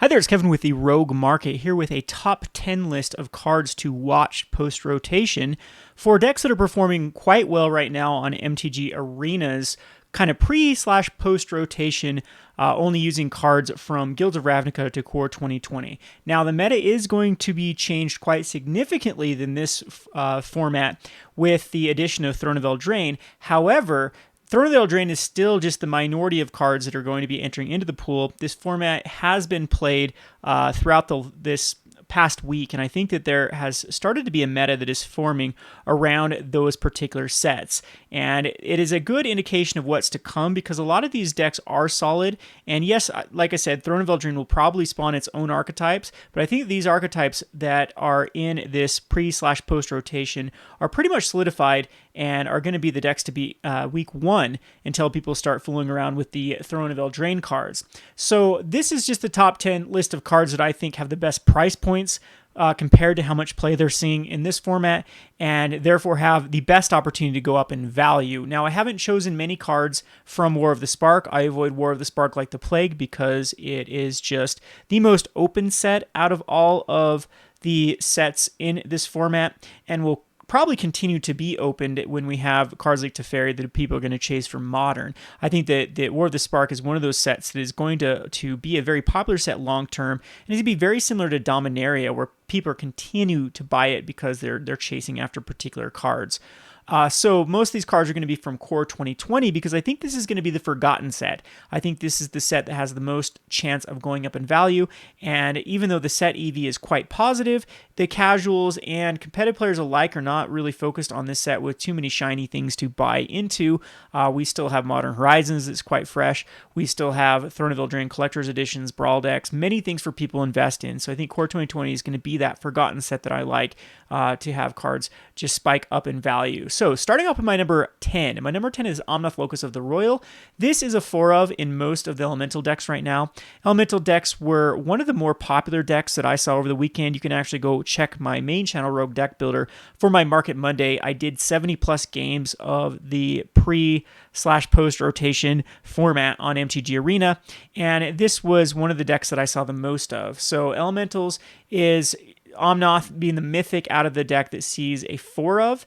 Hi there, it's Kevin with the Rogue Market here with a top 10 list of cards to watch post-rotation for decks that are performing quite well right now on MTG Arena's kind of pre/post-rotation, only using cards from Guilds of Ravnica to Core 2020. Now, the meta is going to be changed quite significantly in this format with the addition of Throne of Eldraine. However, Throne of Eldraine is still just the minority of cards that are going to be entering into the pool. This format has been played throughout this past week, and I think that there has started to be a meta that is forming around those particular sets. And it is a good indication of what's to come because a lot of these decks are solid. And yes, like I said, Throne of Eldraine will probably spawn its own archetypes, but I think these archetypes that are in this pre/post rotation are pretty much solidified and are going to be the decks to be week one until people start fooling around with the Throne of Eldraine cards. So this is just the top 10 list of cards that I think have the best price points compared to how much play they're seeing in this format, and therefore have the best opportunity to go up in value. Now, I haven't chosen many cards from War of the Spark. I avoid War of the Spark like the plague because it is just the most open set out of all of the sets in this format, and will probably continue to be opened when we have cards like Teferi that people are going to chase for Modern. I think that War of the Spark is one of those sets that is going to be a very popular set long term, and it's going to be very similar to Dominaria, where people continue to buy it because they're chasing after particular cards. So most of these cards are going to be from Core 2020 because I think this is going to be the forgotten set. I think this is the set that has the most chance of going up in value, and even though the set EV is quite positive, the casuals and competitive players alike are not really focused on this set with too many shiny things to buy into. We still have Modern Horizons that's quite fresh. We still have Throne of Eldraine Collector's Editions, Brawl decks, many things for people to invest in. So I think Core 2020 is going to be that forgotten set that I like to have cards just spike up in value. So starting off with my number 10, and my number 10 is OmniFocus of the Royal. This is a 4 of in most of the Elemental decks right now. Elemental decks were one of the more popular decks that I saw over the weekend. You can actually go check my main channel, Rogue Deck Builder, for my Market Monday. I did 70 plus games of the pre/post rotation format on MTG Arena, and this was one of the decks that I saw the most of. So Elementals is Omnath being the mythic out of the deck that sees a 4 of.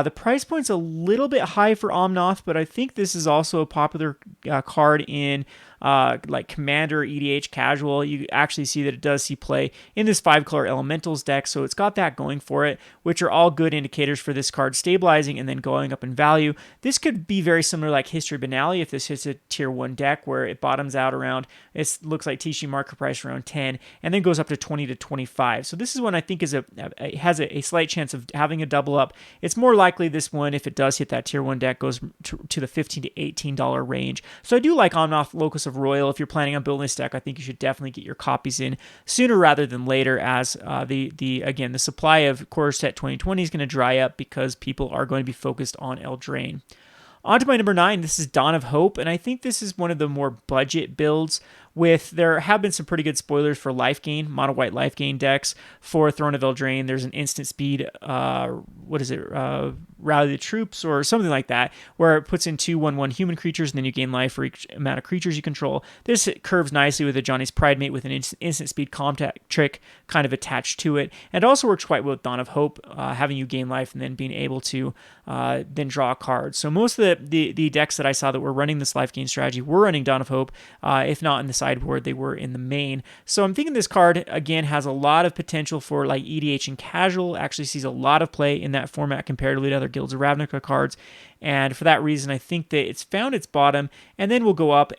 The price point's a little bit high for Omnath, but I think this is also a popular card in like Commander, EDH, Casual. You actually see that it does see play in this 5-color Elementals deck, so it's got that going for it, which are all good indicators for this card stabilizing and then going up in value. This could be very similar like History Banali if this hits a tier 1 deck where it bottoms out around, it looks like TC market price around 10 and then goes up to 20 to 25. So this is one I think has a slight chance of having a double up. It's more likely this one, if it does hit that tier 1 deck, goes to the $15 to $18 range. So I do like Omnath Locus of Royal. If you're planning on building this deck, I think you should definitely get your copies in sooner rather than later, as the supply of Core Set 2020 is going to dry up because people are going to be focused on Eldraine. On to my number 9, this is Dawn of Hope, and I think this is one of the more budget builds. There have been some pretty good spoilers for life gain, mono white life gain decks for Throne of Eldraine. There's an instant speed, Rally the Troops or something like that, where it puts in 2/1/1 human creatures and then you gain life for each amount of creatures you control. This curves nicely with a Johnny's Pride Mate with an instant speed contact trick kind of attached to it. And it also works quite well with Dawn of Hope, having you gain life and then being able to then draw a card. So most of the decks that I saw that were running this life gain strategy were running Dawn of Hope, if not in the sideboard, they were in the main. So I'm thinking this card, again, has a lot of potential for like EDH and Casual, actually sees a lot of play in that format comparatively to other Guilds of Ravnica cards. And for that reason, I think that it's found its bottom and then will go up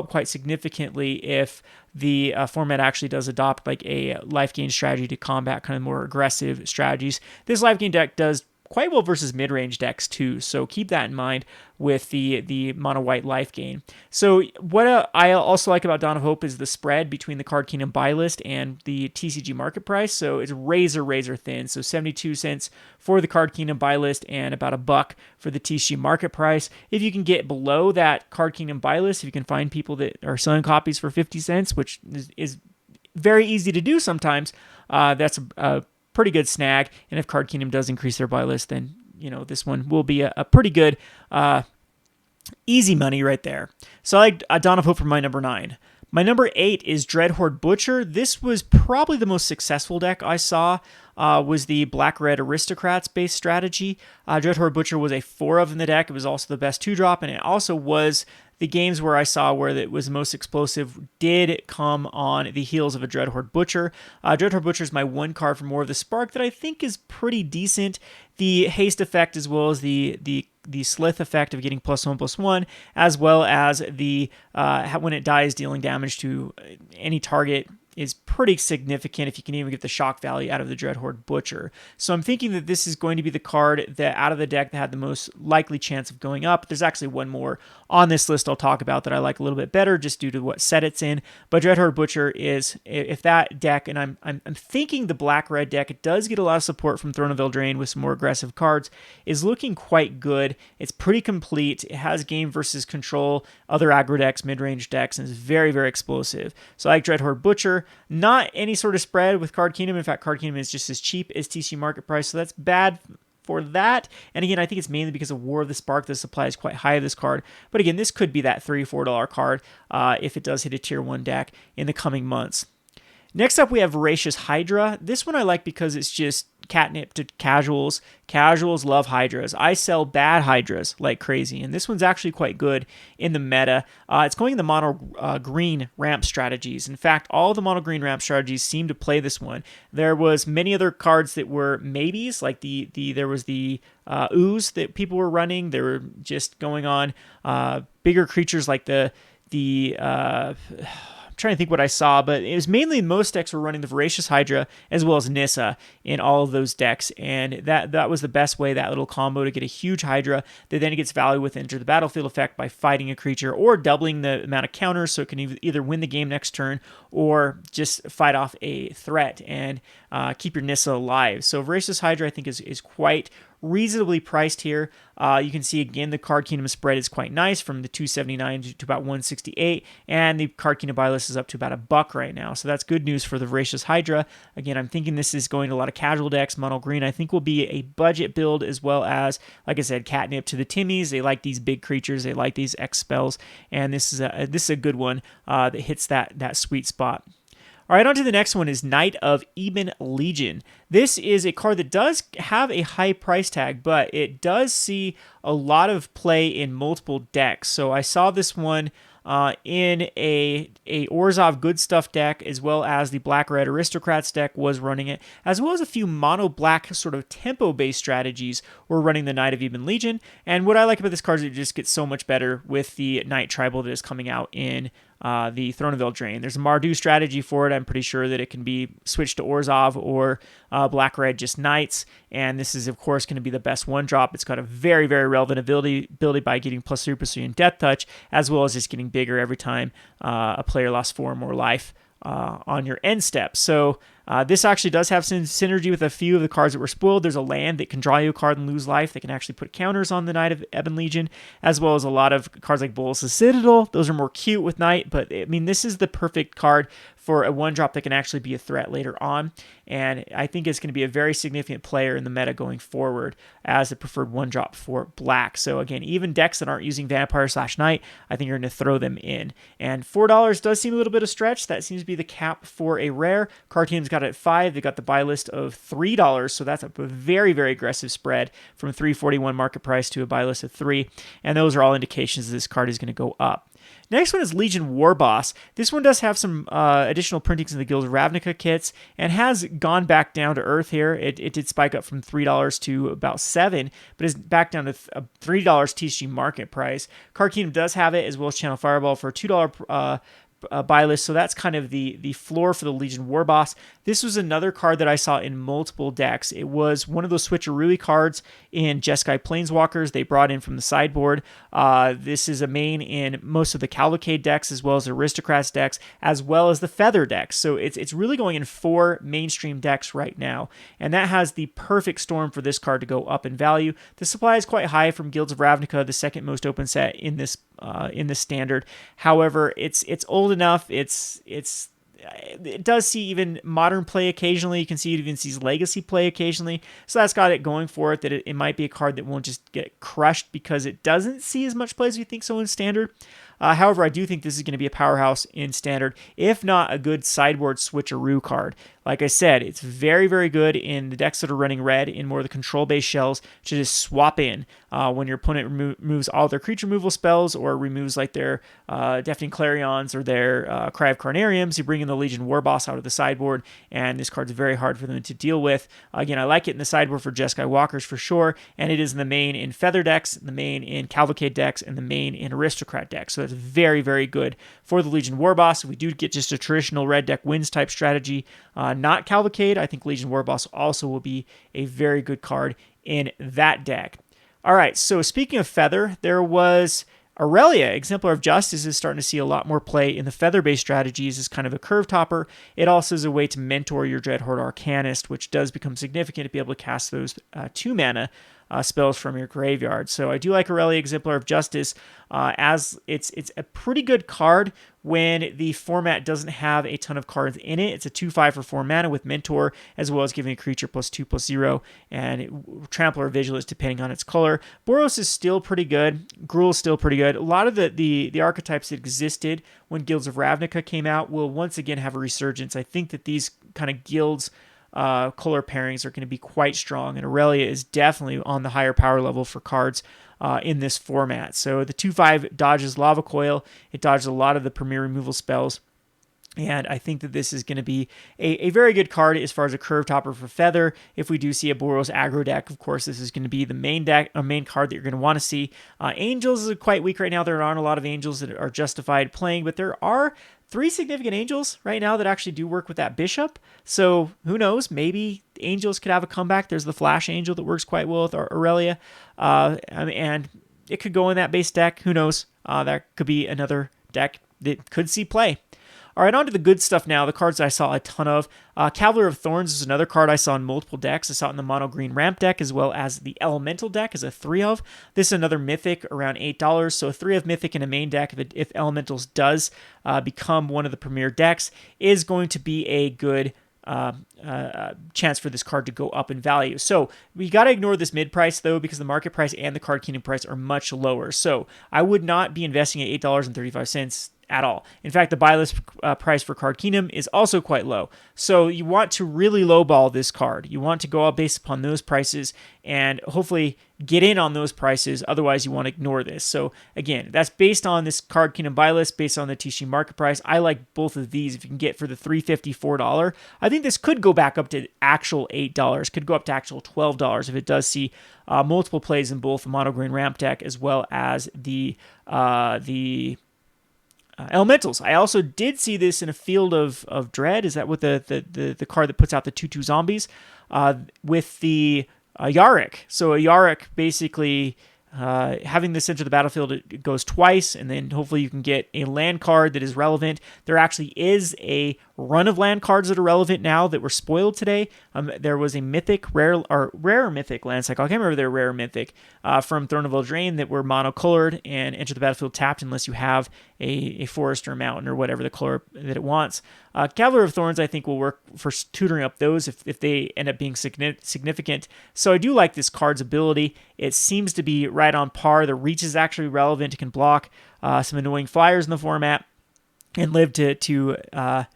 quite significantly if the format actually does adopt like a life gain strategy to combat kind of more aggressive strategies. This life gain deck does quite well versus mid-range decks too, so keep that in mind with the mono white life gain. So what I also like about Dawn of Hope is the spread between the Card Kingdom buy list and the TCG market price. So it's razor thin. So 72 cents for the Card Kingdom buy list and about $1 for the TCG market price. If you can get below that Card Kingdom buy list, if you can find people that are selling copies for 50 cents, which is very easy to do sometimes, that's a pretty good snag. And if Card Kingdom does increase their buy list, then this one will be a pretty good easy money right there. So I like Dawn of Hope for my number 9. My number 8 is Dreadhorde Butcher. This was probably the most successful deck I saw. Was the Black-Red Aristocrats based strategy. Dreadhorde Butcher was a 4 of in the deck. It was also the best 2-drop, and it also was the games where I saw where it was most explosive did come on the heels of a Dreadhorde Butcher. Dreadhorde Butcher is my 1 card for more of the Spark that I think is pretty decent. The haste effect, as well as the slith effect of getting +1/+1, as well as the when it dies, dealing damage to any target, is pretty significant if you can even get the shock value out of the Dreadhorde Butcher. So I'm thinking that this is going to be the card that out of the deck that had the most likely chance of going up. There's actually one more on this list I'll talk about that I like a little bit better just due to what set it's in. But Dreadhorde Butcher is, if that deck, and I'm thinking the black-red deck, it does get a lot of support from Throne of Eldraine with some more aggressive cards, is looking quite good. It's pretty complete. It has game versus control, other aggro decks, mid-range decks, and is very, very explosive. So I like Dreadhorde Butcher. Not any sort of spread with Card Kingdom. In fact, Card Kingdom is just as cheap as TC market price, so that's bad for that. And again, I think it's mainly because of War of the Spark. The supply is quite high of this card. But again, this could be that $3 or $4 card if it does hit a tier 1 deck in the coming months. Next up, we have Voracious Hydra. This one I like because it's just catnip to casuals. Casuals love Hydras. I sell bad Hydras like crazy, and this one's actually quite good in the meta. It's going in the mono green ramp strategies. In fact, all the mono green ramp strategies seem to play this one. There was many other cards that were maybes, like there was the ooze that people were running. They were just going on bigger creatures like the trying to think what I saw, but it was mainly most decks were running the Voracious Hydra as well as Nissa in all of those decks, and that was the best way, that little combo, to get a huge Hydra that then gets value with Enter the Battlefield effect by fighting a creature or doubling the amount of counters, so it can either win the game next turn or just fight off a threat and keep your Nissa alive. So Voracious Hydra I think is quite reasonably priced here. You can see again the Card Kingdom spread is quite nice, from the 279 to about 168, and the Card Kingdom buy list is up to about $1 right now. So that's good news for the Voracious Hydra. Again, I'm thinking this is going to a lot of casual decks. Mono green I think will be a budget build, as well as, like I said, catnip to the Timmies. They like these big creatures, they like these X spells, and this is a good one that hits that sweet spot. All right, on to the next one is Knight of Ebon Legion. This is a card that does have a high price tag, but it does see a lot of play in multiple decks. So I saw this one in a Orzhov Good Stuff deck, as well as the Black-Red Aristocrats deck was running it, as well as a few mono-black sort of tempo-based strategies were running the Knight of Ebon Legion. And what I like about this card is it just gets so much better with the Knight Tribal that is coming out in the Throne of Eldraine. There's a Mardu strategy for it. I'm pretty sure that it can be switched to Orzhov or Black-Red just Knights, and this is, of course, going to be the best 1-drop. It's got a very, very relevant ability by getting +3/+3 and Death Touch, as well as just getting bigger every time a player lost 4 or more life on your end step. So this actually does have some synergy with a few of the cards that were spoiled. There's a land that can draw you a card and lose life that can actually put counters on the Knight of Ebon Legion, as well as a lot of cards like Bolas' Citadel. Those are more cute with Knight, but I mean, this is the perfect card for a 1-drop that can actually be a threat later on, and I think it's going to be a very significant player in the meta going forward as the preferred 1-drop for black. So again, even decks that aren't using Vampire/Knight, I think you're going to throw them in. And $4 does seem a little bit of stretch. That seems to be the cap for a rare. Card Kingdom's got it at $5. They got the buy list of $3, so that's a very, very aggressive spread from $3.41 market price to a buy list of $3, and those are all indications that this card is going to go up. Next one is Legion Warboss. This one does have some additional printings in the Guild of Ravnica kits and has gone back down to earth here. It did spike up from $3 to about $7, but is back down to $3 TCG market price. Card Kingdom does have it, as well as Channel Fireball for a $2 buy list, so that's kind of the floor for the Legion Warboss. This was another card that I saw in multiple decks. It was one of those switcheroo cards in Jeskai Planeswalkers they brought in from the sideboard. This is a main in most of the Cavalcade decks, as well as the Aristocrats decks, as well as the Feather decks. So it's really going in 4 mainstream decks right now, and that has the perfect storm for this card to go up in value. The supply is quite high from Guilds of Ravnica, the second most open set in this standard. However, it's old enough. It does see even modern play occasionally. You can see it even sees legacy play occasionally. So that's got it going for it, that it might be a card that won't just get crushed because it doesn't see as much play as we think so in standard. However, I do think this is going to be a powerhouse in Standard, if not a good sideboard switcheroo card. Like I said, it's very, very good in the decks that are running red in more of the control-based shells to just swap in when your opponent removes all their creature removal spells or removes like their Deafening Clarions or their Cry of Carnariums. You bring in the Legion Warboss out of the sideboard, and this card's very hard for them to deal with. Again, I like it in the sideboard for Jeskai Walkers for sure, and it is in the main in Feather decks, the main in Cavalcade decks, and the main in Aristocrat decks. So that's very, very good for the Legion Warboss. We do get just a traditional red deck wins type strategy, not Cavalcade. I think Legion Warboss also will be a very good card in that deck. All right, so speaking of Feather, there was Aurelia, Exemplar of Justice, is starting to see a lot more play in the feather-based strategies as kind of a curve topper. It also is a way to mentor your Dreadhorde Arcanist, which does become significant to be able to cast those 2-mana spells from your graveyard. So I do like Aurelia, Exemplar of Justice, as it's a pretty good card when the format doesn't have a ton of cards in it. It's a 2/5 for 4 mana with Mentor, as well as giving a creature +2/+0, and Trampler or Vigilance depending on its color. Boros is still pretty good. Gruul is still pretty good. A lot of the archetypes that existed when Guilds of Ravnica came out will once again have a resurgence. I think that these kind of guilds color pairings are going to be quite strong, and Aurelia is definitely on the higher power level for cards in this format. So the 2/5 dodges Lava Coil. It dodges a lot of the premier removal spells. And I think that this is going to be a very good card as far as a curve topper for Feather. If we do see a Boros aggro deck, of course, this is going to be the main card that you're going to want to see. Angels is quite weak right now. There aren't a lot of Angels that are justified playing, but there are 3 significant Angels right now that actually do work with that Bishop. So who knows? Maybe Angels could have a comeback. There's the Flash Angel that works quite well with Aurelia. And it could go in that base deck. Who knows? That could be another deck that could see play. All right, on to the good stuff now, the cards I saw a ton of. Cavalier of Thorns is another card I saw in multiple decks. I saw it in the mono green ramp deck as well as the elemental deck as a 3 of. This is another mythic around $8, so a 3 of mythic in a main deck if elementals does become one of the premier decks is going to be a good chance for this card to go up in value. So we got to ignore this mid price though, because the market price and the Card Kingdom price are much lower. So I would not be investing at $8.35 at all. In fact, the buy list price for Card Kingdom is also quite low. So you want to really lowball this card. You want to go out based upon those prices and hopefully get in on those prices. Otherwise, you want to ignore this. So again, that's based on this Card Kingdom buy list, based on the TC market price. I like both of these. If you can get for the $3.50, $4, I think this could go back up to actual $8, could go up to actual $12 if it does see multiple plays in both the mono green ramp deck as well as the elementals. I also did see this in a Field of Dread. Is that with the card that puts out the 2/2 zombies with the Yarick? So a Yarick basically having this enter the battlefield, it goes twice, and then hopefully you can get a land card that is relevant. There actually is a run of land cards that are relevant now that were spoiled today. There was a mythic, rare mythic land cycle. I can't remember their rare mythic from Throne of Eldraine that were monocolored and enter the battlefield tapped unless you have a forest or a mountain or whatever the color that it wants. Cavalier of Thorns, I think, will work for tutoring up those if they end up being significant. So I do like this card's ability. It seems to be right on par. The reach is actually relevant. It can block some annoying flyers in the format and live to tell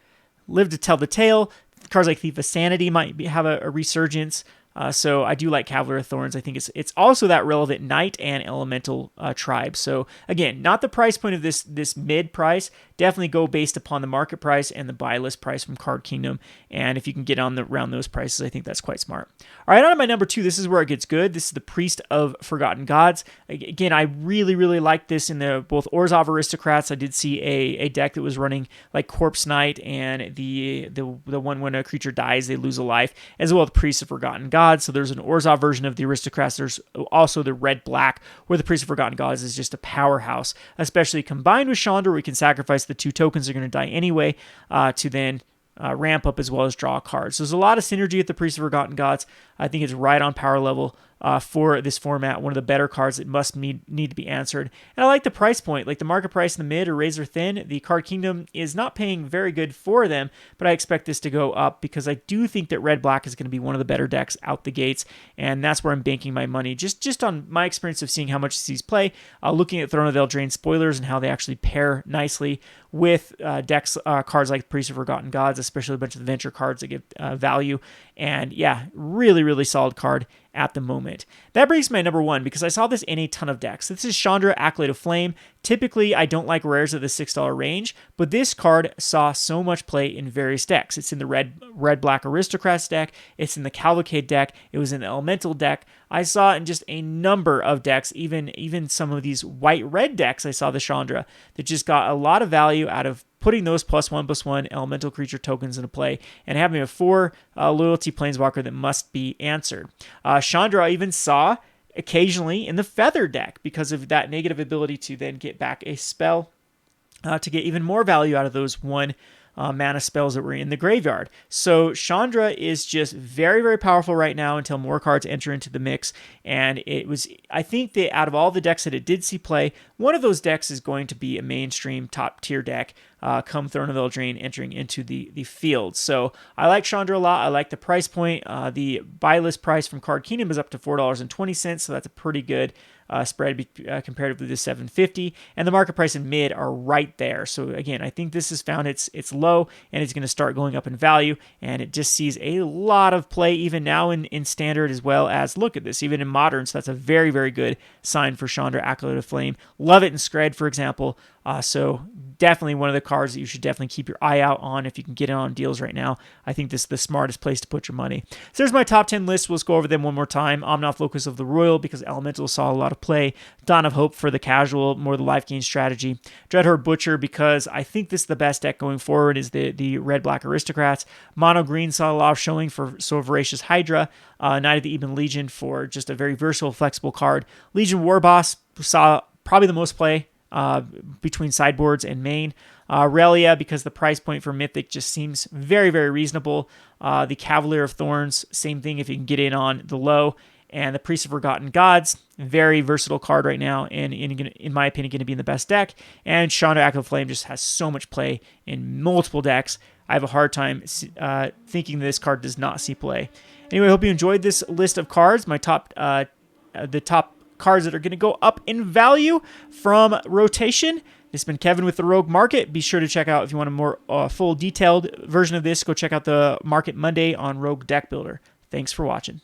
the tale. Cards like Thief of Sanity might have a resurgence. So I do like Cavalier of Thorns. I think it's also that relevant Knight and Elemental tribe. So again, not the price point of this mid price. Definitely go based upon the market price and the buy list price from Card Kingdom. And if you can get around those prices, I think that's quite smart. All right, on to my number 2. This is where it gets good. This is the Priest of Forgotten Gods. Again, I really, really like this in the both Orzhov Aristocrats. I did see a deck that was running like Corpse Knight and the one when a creature dies, they lose a life, as well as the Priest of Forgotten Gods. So there's an Orzhov version of the Aristocrats. There's also the red-black, where the Priest of Forgotten Gods is just a powerhouse, especially combined with Chandra, where we can sacrifice the 2 tokens that are going to die anyway to then ramp up as well as draw cards. So there's a lot of synergy with the Priest of Forgotten Gods. I think it's right on power level for this format, one of the better cards that must need to be answered. And I like the price point, like the market price in the mid or razor thin. The Card Kingdom is not paying very good for them, but I expect this to go up because I do think that red-black is going to be one of the better decks out the gates, and that's where I'm banking my money. Just on my experience of seeing how much these play, looking at Throne of Eldraine spoilers and how they actually pair nicely with decks, cards like Priest of Forgotten Gods, especially a bunch of the venture cards that give value. And yeah, really, really solid card at the moment. That brings my number one because I saw this in a ton of decks. This is Chandra, Acolyte of Flame. Typically, I don't like rares at the $6 range, but this card saw so much play in various decks. It's in the red-black Aristocrats deck. It's in the Cavalcade deck. It was in the Elemental deck. I saw it in just a number of decks, even some of these white-red decks. I saw the Chandra that just got a lot of value out of putting those +1/+1 elemental creature tokens into play and having a 4 loyalty planeswalker that must be answered. Chandra I even saw occasionally in the Feather deck because of that negative ability to then get back a spell to get even more value out of those mana spells that were in the graveyard. So Chandra is just very, very powerful right now until more cards enter into the mix. And I think that out of all the decks that it did see play, one of those decks is going to be a mainstream top tier deck come Throne of Eldraine entering into the field. So I like Chandra a lot. I like the price point. The buy list price from Card Kingdom is up to $4.20, so that's a pretty good spread comparatively to $7.50, and the market price and mid are right there. So again, I think this has found its low, and it's going to start going up in value, and it just sees a lot of play even now in standard, as well as, look at this, even in modern. So that's a very, very good sign for Chandra, Acolyte of Flame. Love it in Scred, for example. So definitely one of the cards that you should definitely keep your eye out on if you can get it on deals right now. I think this is the smartest place to put your money. So there's my top 10 list. Let's go over them one more time. OmniFocus of the Royal, because Elemental saw a lot of play. Dawn of Hope for the casual, more the life gain strategy. Dreadhorde Butcher, because I think this is the best deck going forward, is the red-black Aristocrats. Mono Green saw a lot of showing for So Voracious Hydra. Knight of the Ebon Legion for just a very versatile, flexible card. Legion Warboss saw probably the most play between sideboards and main. Relia, because the price point for Mythic just seems very, very reasonable. The Cavalier of Thorns, same thing if you can get in on the low. And the Priest of Forgotten Gods, very versatile card right now, and in my opinion, going to be in the best deck. And Chandra, Acolyte of Flame just has so much play in multiple decks. I have a hard time thinking this card does not see play. Anyway, I hope you enjoyed this list of cards. My the top cards that are going to go up in value from rotation. This has been Kevin with the Rogue Market. Be sure to check out, if you want a more full detailed version of this, go check out the Market Monday on Rogue Deck Builder. Thanks for watching.